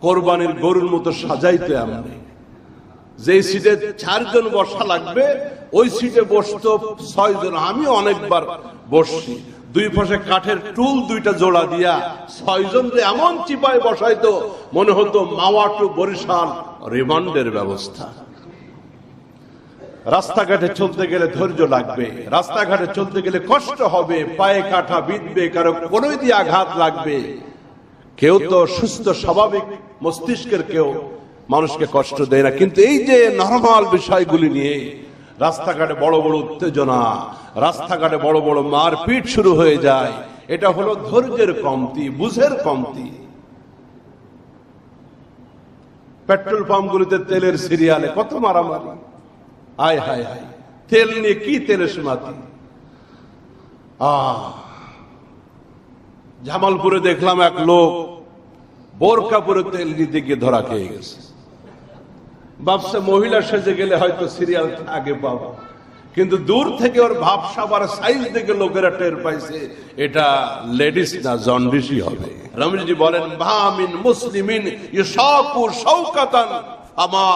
কোরবানির গরুর মতো সাজাইতে আমি যে সিটে 4 জন বসা লাগবে ওই সিটে বসতো 6 জন। আমি অনেকবার বসছি, দুই পাশে কাঠের টুল 2টা জোড়া দিয়া 6 জন যে এমন চিপায় বসাইতো মনে হতো মাওয়া টু বরিশাল রিমান্ডের ব্যবস্থা। রাস্তাঘাটে চলতে গেলে ধৈর্য লাগবে, রাস্তাঘাটে চলতে গেলে কষ্ট হবে, পায়ে কাঁটা বিঁধবে, কারো কোনোই দিয়ে আঘাত লাগবে। কেউ তো সুস্থ স্বাভাবিক মস্তিষ্কের কেউ মানুষকে কষ্ট দেয় না, কিন্তু এই যে নরমাল বিষয়গুলি নিয়ে রাস্তাঘাটে বড় বড় উত্তেজনা, রাস্তাঘাটে বড় বড় মারপিট শুরু হয়ে যায়, এটা হলো ধৈর্যের কমতি, বুঝের কমতি। পেট্রোল পাম্পগুলিতে তেলের সিরিয়ালে কত মারামারি, আয় হায় হায়, তেল নিয়ে কি তেলের সীমাতি। জামালপুরে দেখলাম এক লোক বোরকা পরে তেল নিতে গিয়ে ধরা খেয়ে গেছে। ভাবছে মহিলা সেজে গেলে হয়তো সিরিয়াল আগে পাবো, কিন্তু দূর থেকে ওর ভাবসাব আর সাইজ দেখে লোকেরা টের পাইছে এটা লেডিস না, জন্ডিসই হবে। রমজি বলেন ভামিন মুসলিমিন ইশাকু শাওকাতান আমা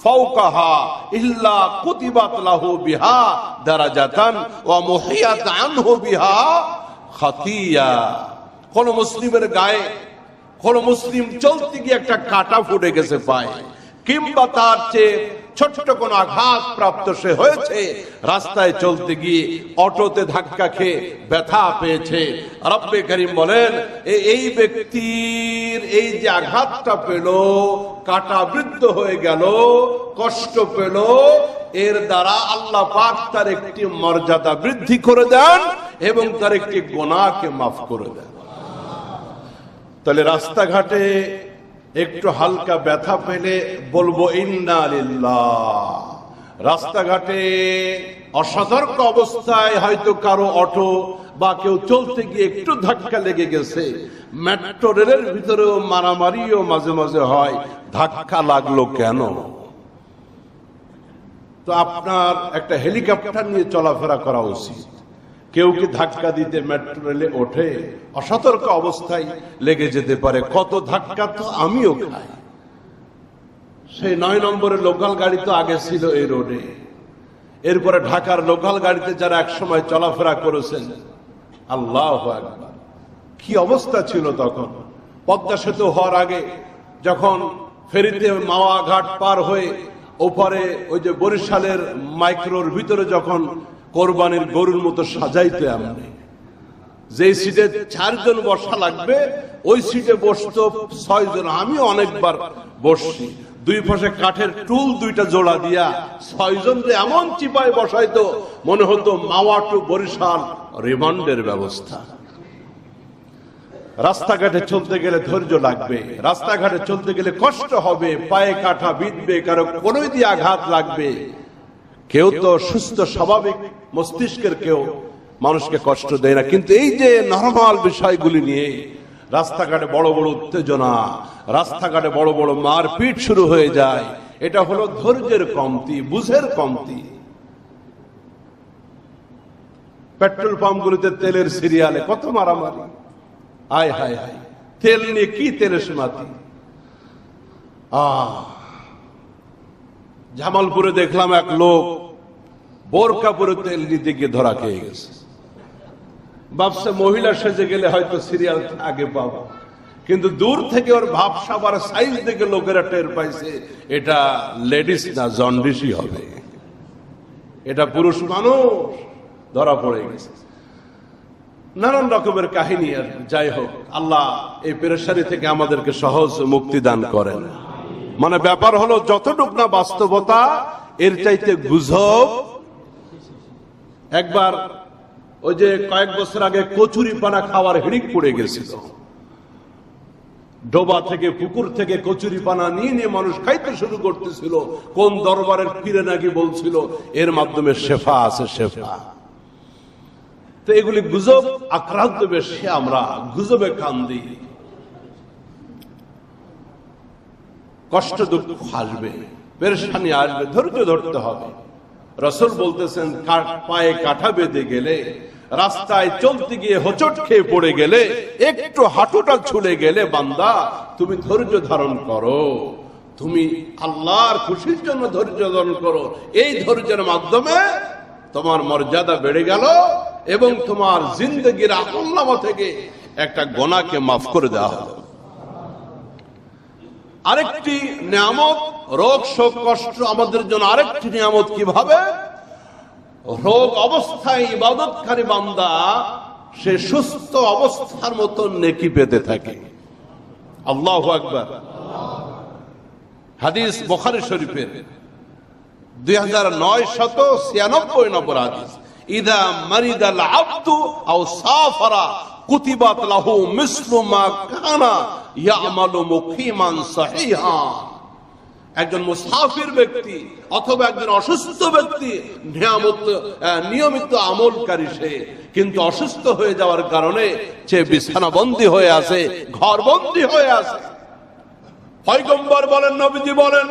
ফাওকাহা ইল্লা কুতিবাত লাহু বিহা দারাজাতান ওয়া মুহিয়াত আনহু বিহা খাতিয়া। কোন মুসলিমের গায়ে, কোন মুসলিম চলতে গিয়ে একটা কাটা ফুটে গেছে পায়ে, কিংবা তার চেয়ে ছোট্ট কোন আঘাত প্রাপ্ত সে হয়েছে, রাস্তায় চলতে গিয়ে অটোতে ধাক্কা খেয়ে ব্যথা পেয়েছে, রব্বে করিম বলেন এই ব্যক্তির এই যে আঘাতটা পেল, কাটা বৃদ্ধ হয়ে গেল, কষ্ট পেল, এর দ্বারা আল্লাহ পাক তার একটি মর্যাদা বৃদ্ধি করে দেন এবং তার একটি গুনাহকে মাফ করে দেন। তাহলে রাস্তাঘাটে একটু হালকা ব্যথা পেলে বলবো ইন্না লিল্লাহ। রাস্তাঘাটে অসতর্ক অবস্থায় হয়তো কারো অটো বা কেউ চলতে গিয়ে একটু ধাক্কা লেগে গেছে, মেট্রো রেলের ভিতরেও মারামারিও মাঝে মাঝে হয়, ধাক্কা লাগলো কেন? তো আপনার একটা হেলিকপ্টার নিয়ে চলাফেরা করা উচিত। কেউ কি ধাক্কা দিতে মেট্রো রেলে ওঠে, অসতর্ক অবস্থায় লেগে যেতে পারে। কত ধাক্কা তো আমিও খাই। সেই 9 নম্বরের লোকাল গাড়ি তো আগে ছিল এই রোডে, এরপরে ঢাকার লোকাল গাড়িতে যারা একসময় চলাফেরা করেছেন, আল্লাহু আকবার, কি অবস্থা ছিল তখন। পদ্মা সেতু হওয়ার আগে যখন ফেরিতে মাওয়া ঘাট পার হয়ে ওপারে ওই যে বরিশালের মাইক্রোর ভিতরে যখন কোরবানির গরুর মতো সাজাইতে আমি যে সিটে 4 জন বসা লাগবে ওই সিটে বসতো 6 জন। আমি অনেকবার বসছি, দুই পাশে কাঠের টুল 2টা জোড়া দিয়া 6 জন যে এমন চিপায় বসাইতো মনে হতো মাওয়া টু বরিশাল রিমান্ডের ব্যবস্থা। রাস্তাঘাটে চলতে গেলে ধৈর্য লাগবে, রাস্তাঘাটে চলতে গেলে কষ্ট হবে, পায়ে কাঁটা বিঁধবে, কারো কোনোই দিয়ে আঘাত লাগবে। কেউ তো সুস্থ স্বাভাবিক মস্তিষ্কের কেউ মানুষকে কষ্ট দেয় না, কিন্তু এই যে নরমাল বিষয়গুলি নিয়ে রাস্তাঘাটে বড় বড় উত্তেজনা, রাস্তাঘাটে বড় বড় মারপিট শুরু হয়ে যায়, এটা হলো ধৈর্যের কমতি, বুঝের কমতি। পেট্রোল পাম্পগুলিতে তেলের সিরিয়ালে কত মারামারি, আয় হায় হায়, তেল নিয়ে কি তেলের সীমাতি। জামালপুরে দেখলাম এক লোক বোরকা পরে তেল নিতে গিয়ে ধরা খেয়ে গেছে। ভাবছে মহিলা সেজে গেলে হয়তো সিরিয়াল আগে পাবো, কিন্তু দূর থেকে ওর ভাবসাব আর সাইজ দেখে লোকেরা টের পাইছে এটা লেডিস না, জন্ডিসই হবে। এটা পুরুষ মানুষ, ধরা পড়ে গেছে। নানান রকমের কাহিনী। আর যাই হোক, আল্লাহ এই পেরেশানি থেকে আমাদেরকে সহজ মুক্তি দান করেন। মানে ব্যাপার হলো যতটুকু না বাস্তবতা, এর চাইতে গুজব। একবার ওই যে কয়েক বছর আগে কচুরি পানা খাওয়ার হিড়িক পড়ে গেছিল, ডোবা থেকে পুকুর থেকে কচুরি পানা নিয়ে নিয়ে মানুষ খাইতে শুরু করতেছিল। কোন দরবারের পীরে নাকি বলছিল এর মাধ্যমে শেফা আছে, শেফা। তো এগুলি গুজব আক্রান্ত বেশি, আমরা গুজবে কান দিই। কষ্ট দুঃখ আসবে, পেরেশানি আসবে, ধৈর্য ধরতে হবে। রাসূল বলতেছেন পায়ে কাঁটা বেঁধে গেলে রাস্তায় চলতে গিয়ে হোঁচট খেয়ে পড়ে গেলে, একটু হাঁটুটা ছুলে গেলে, বান্দা তুমি ধৈর্য ধারণ করো, তুমি আল্লাহর খুশির জন্য ধৈর্য ধারণ করো। এই ধৈর্যের মাধ্যমে তোমার মর্যাদা বেড়ে গেল এবং তোমার জিন্দগির আমলনামা থেকে একটা গুনাহকে মাফ করে দেওয়া হলো। আরেকটি নিয়ামত, রোগ শোক কষ্ট আমাদের জন্য আরেকটি নিয়ামত। কিভাবে? রোগ অবস্থায় ইবাদতকারী বান্দা সে সুস্থ অবস্থার মতো নেকি পেতে থাকে। আল্লাহু আকবার। হাদিস বুখারী শরীফের 2996 নম্বর হাদিস, ইদা মারিদাল আবদু আও সাফারা কুতিবাত লাহু মিসলু মা কানা ইয়ামালু মুকিমান সাহিহা। একজন মুসাফির ব্যক্তি অথবা একজন অসুস্থ ব্যক্তি নিয়মিত আমলকারী, সে কিন্তু অসুস্থ হয়ে যাওয়ার কারণে সে বিছানাবন্দী হয়ে আছে, ঘরবন্দী হয়ে আছে। পয়গম্বর বলেন, নবীজি বলেন,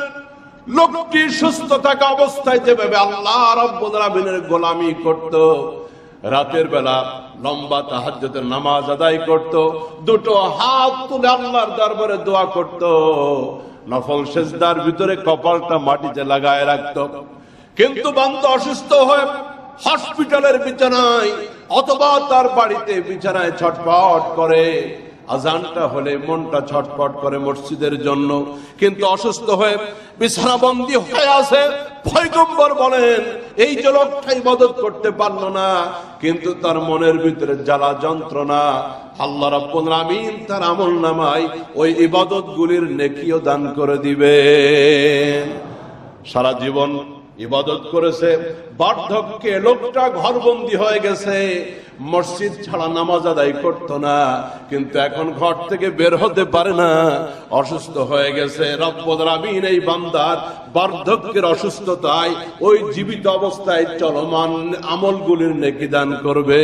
লোকটি সুস্থ থাকা অবস্থায় যেভাবে আল্লাহ রাব্বুল আলামিনের গোলামি করত, রাতের বেলা লম্বা তাহাজ্জুদের নামাজ আদায় করত, দুটো হাত তুলে আল্লাহর দরবারে দোয়া করত, নফল সেজদার ভিতরে কপালটা মাটিতে লাগায় রাখত। কিন্তু বান্দা অসুস্থ হয়ে হসপিটালের বিছানায় অথবা তার বাড়িতে বিছানায় ছটফট করে, আজানটা হলে মনটা ছটফট করে মসজিদের জন্য, কিন্তু অসুস্থ হয়ে বিছানাবন্দী হয়ে আছে। পয়গম্বর বলেন, এই যে লোকটা ইবাদত করতে পারলো না, কিন্তু তার মনের ভিতরে জ্বালা যন্ত্রণা, আল্লাহ রাব্বুল আমিন তার আমলনামায় ওই ইবাদতগুলির নেকিও দান করে দিবেন। সারা জীবন ইবাদত করেছে, বার্ধক্যে লোকটা ঘরবন্দী হয়ে গেছে, মসজিদ ছাড়া নামাজ আদায় করতো না, কিন্তু এখন ঘর থেকে বের হতে পারে না, অসুস্থ হয়ে গেছে। রব্বুল আমিন এই বান্দার বার্ধক্যের অসুস্থতায় ওই জীবিত অবস্থায় চলমান আমলগুলির নেকি দান করবে।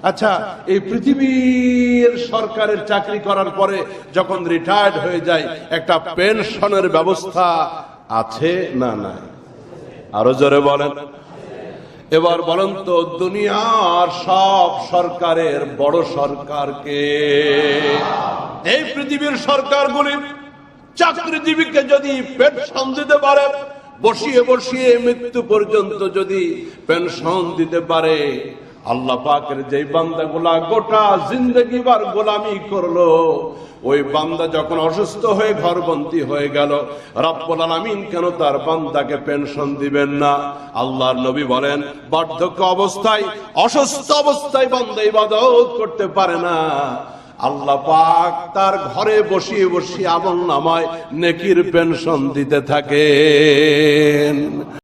আচ্ছা, এই পৃথিবীর সরকারের চাকরি করার পরে যখন রিটায়ার্ড হয়ে যায়, একটা পেনশনের ব্যবস্থা আছে না নাই? আরো জোরে বলেন। এবার বলেন তো, দুনিয়ার সব সরকারের বড় সরকারকে? এই পৃথিবীর সরকারগুলি চাকরিজীবীকে যদি পেনশন দিতে পারে, বসিয়ে বসিয়ে মৃত্যু পর্যন্ত যদি পেনশন দিতে পারে, আল্লাহ পাকের যেই বান্দাগুলা গোটা জিন্দেগি বার গোলামি করলো, ওই বান্দা যখন অসুস্থ হয়ে ঘরবন্দী হয়ে গেল, রব্বুল আলামিন কেন তার বান্দাকে পেনশন দিবেন না? আল্লাহর নবী বলেন, বার্ধক্য অবস্থায়, অসুস্থ অবস্থায় বান্দা ইবাদত করতে পারে না, আল্লাহ পাক তার ঘরে বসিয়ে বসিয়ে আমলনামায় নেকির পেনশন দিতে থাকেন।